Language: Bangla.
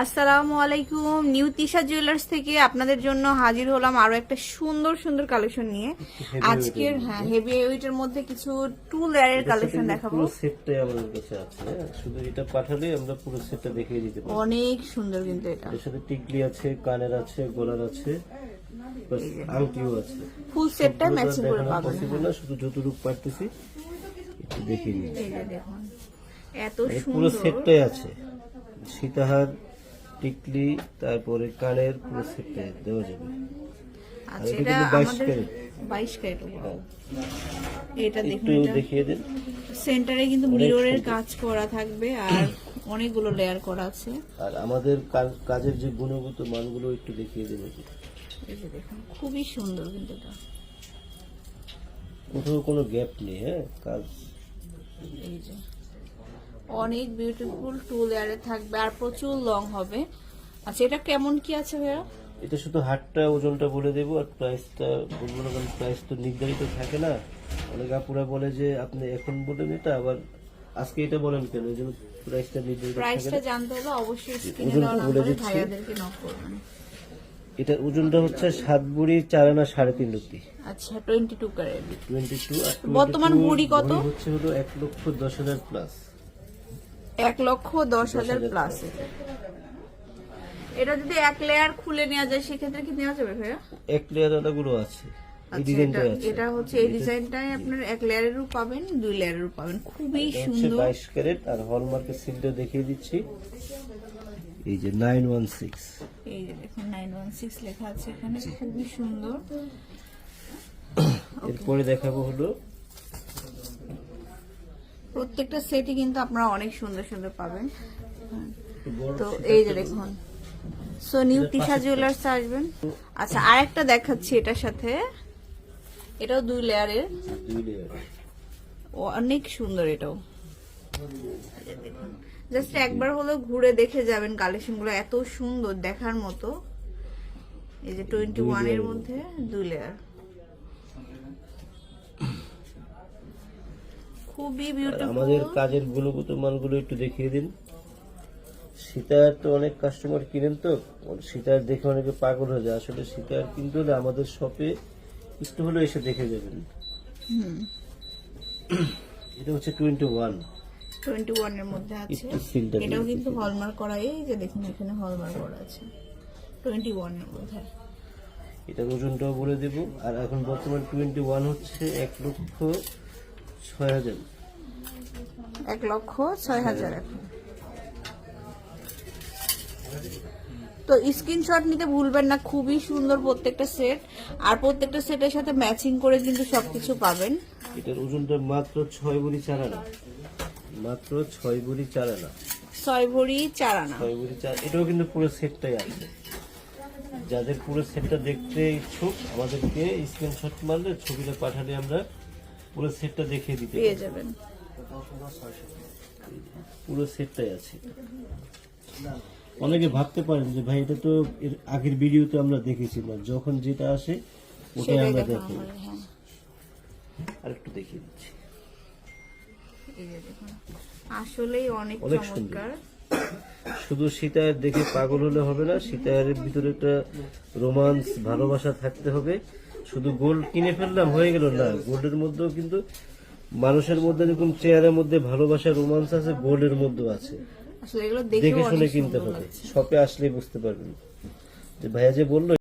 আসসালামু আলাইকুম। নিউ তিশা জুয়েলার্স থেকে আপনাদের জন্য হাজির হলাম আরো একটা সুন্দর সুন্দর কালেকশন নিয়ে। আজকের হেভি ওয়েটের মধ্যে কিছু টু লেয়ারের কালেকশন দেখাবো। পুরো সেটটাই আমাদের কাছে আছে, শুধু এটা পাঠালে আমরা পুরো সেটটা দেখিয়ে দিতে পারবো। অনেক সুন্দর কিন্তু এটা। এর সাথে টিকলি আছে, কানের আছে, গলার আছে, প্লাস আংটিও আছে। ফুল সেটটা ম্যাচিং করে পাবেন। পসিবল না, শুধু যতটুকু পারতেছি একটু দেখিয়ে দিচ্ছি। এই যে দেখুন এত পুরো সুন্দর সেটটাই আছে, সীতাহার, টিকলি, তারপরে কানের পুরো সেটটাই দেওয়া যাবে। আচ্ছা, এটা আমাদের 22 ক্যারেট। এটা দেখুন, একটু এটা দেখিয়ে দিন। সেন্টারে কিন্তু মিররের কাজ করা থাকবে আর অনেকগুলো লেয়ার করা আছে। আর আমাদের কাজের যে গুণগত মানগুলো একটু দেখিয়ে দিন। এই যে দেখুন খুবই সুন্দর কিন্তু এটা। কোথাও কোনো গ্যাপ নেই, কাজ এই যে অনেক বিউটিফুল টু লেয়ারে থাকবে আর প্রচুর লং হবে। আচ্ছা, এটা কেমন কি আছে ভাইয়া? এটা শুধু হাতটা ওজনটা বলে দেবো, আর প্রাইসটা বলবো না, কারণ প্রাইস তো নির্ধারিত থাকে না। অনেক আপুরা বলে যে আপনি এখন বলেন এটা, আবার আজকে এটা বলেন কেন, এই জন্য প্রাইসটা নির্ধারিত থাকে প্রাইসটা না। জানতে হলে অবশ্যই স্ক্রিনে ওজনটা দেওয়া বলে নাম্বারে দিচ্ছি। ভাইয়াদেরকে নক করবেন। এটার ওজনটা হচ্ছে 7 ভরি 4 আনা 3.5 রুটি। আচ্ছা, 22 ক্যারেট। 22 আর বর্তমান ভরি কত? হচ্ছে হলো 1,10,000 প্লাস। 1,10,000 প্লাস। এটা যদি এক লেয়ার খুলে নেওয়া যায় সেক্ষেত্রে কি নেওয়া যাবে ভাইয়া? এক লেয়ার আলাগুলো আছে, এই আচ্ছা, ডিজাইনটাই আছে। এটা হচ্ছে এই ডিজাইনটাই আপনার এক লেয়ারেরও পাবেন, 2 লেয়ারেরও পাবেন। খুবই এটা হচ্ছে সুন্দর। 22 ক্যারেট। আর হলমার্কের সিলটা দেখিয়ে দিচ্ছি, এই যে 916। এই যে দেখুন 916 লেখা আছে এখানে, খুবই সুন্দর। এরপরে দেখাবো হলো প্রত্যেকটা সেটই কিন্তু আপনারা অনেক সুন্দর সুন্দর পাবেন। তো এই যে দেখুন, সো নিউ তিশা জুয়েলার্স আসবেন। আচ্ছা, আরেকটা দেখাচ্ছি এটার সাথে, এটাও 2 লেয়ারের, 2 লেয়ার। অনেক সুন্দর এটাও। জাস্ট একবার হলেও ঘুরে দেখে যাবেন, কালেকশনগুলো এত সুন্দর দেখার মতো। এই যে 21 এর মধ্যে 2 লেয়ার, খুবই বিউটিফুল। আমাদের কাজের গুণগত মানগুলো একটু দেখিয়ে দিন। সীতার তো অনেক কাস্টমার কিনেন, তো সীতার দেখে অনেকে পাগল হয়ে যায়। আসলে সীতার কিন্তু আমাদের শপে একটু হলেও এসে দেখে যাবেন। এটা হচ্ছে 21 এর মধ্যে আছে। একটু সিলটা এটাও কিন্তু হলমার্ক করা, এই যে দেখুন এখানে হলমার্ক করা আছে 21 এর মধ্যে। এটার ওজনটাও বলে দেব। আর এখন বর্তমান 21 হচ্ছে 1,06,000। 1,06,000 এখন। তো স্ক্রিনশট নিতে ভুলবেন না, খুবই সুন্দর প্রত্যেকটা সেট। আর প্রত্যেকটা সেটের সাথে ম্যাচিং করে কিন্তু সবকিছু পাবেন। এটার ওজনটা মাত্র 6 ভরি 4 আনা, মাত্র 6 ভরি 4 আনা। 6 ভরি 4 আনা। 6 ভরি 4। এটাও কিন্তু পুরো সেটটাই আছে। যাদের পুরো সেটটা দেখতে ইচ্ছুক আমাদেরকে স্ক্রিনশট মারলে, ছবিটা পাঠালে আমরা পুরো সেটটা দেখিয়ে দিতে পেয়ে যাবেন। পুরো সেটটাই আছে। অনেকে ভাবতে পারেন যে ভাই এটা তো এর আগের ভিডিওতে আমরা দেখেছি না, যখন যেটা আসে ওটাই আমরা দেখি। আর একটু দেখিয়ে দিচ্ছি, এই যে দেখুন আসলেই অনেক চমৎকার। শুধু সীতার দেখে পাগল হলে হবে না, সীতার ভিতরে একটা রোমান্স, ভালোবাসা থাকতে হবে। শুধু গোল্ড কিনে ফেললাম হয়ে গেল না, গোল্ডের মধ্যেও কিন্তু মানুষের মধ্যে যেরকম চেয়ারের মধ্যে ভালোবাসা রোমান্স আছে, গোল্ডের মধ্যেও আছে। আসলে এগুলো দেখে দেখে শুনে কিনতে হবে, শপে আসলে বুঝতে পারবেন। যে ভাইয়া যে বললো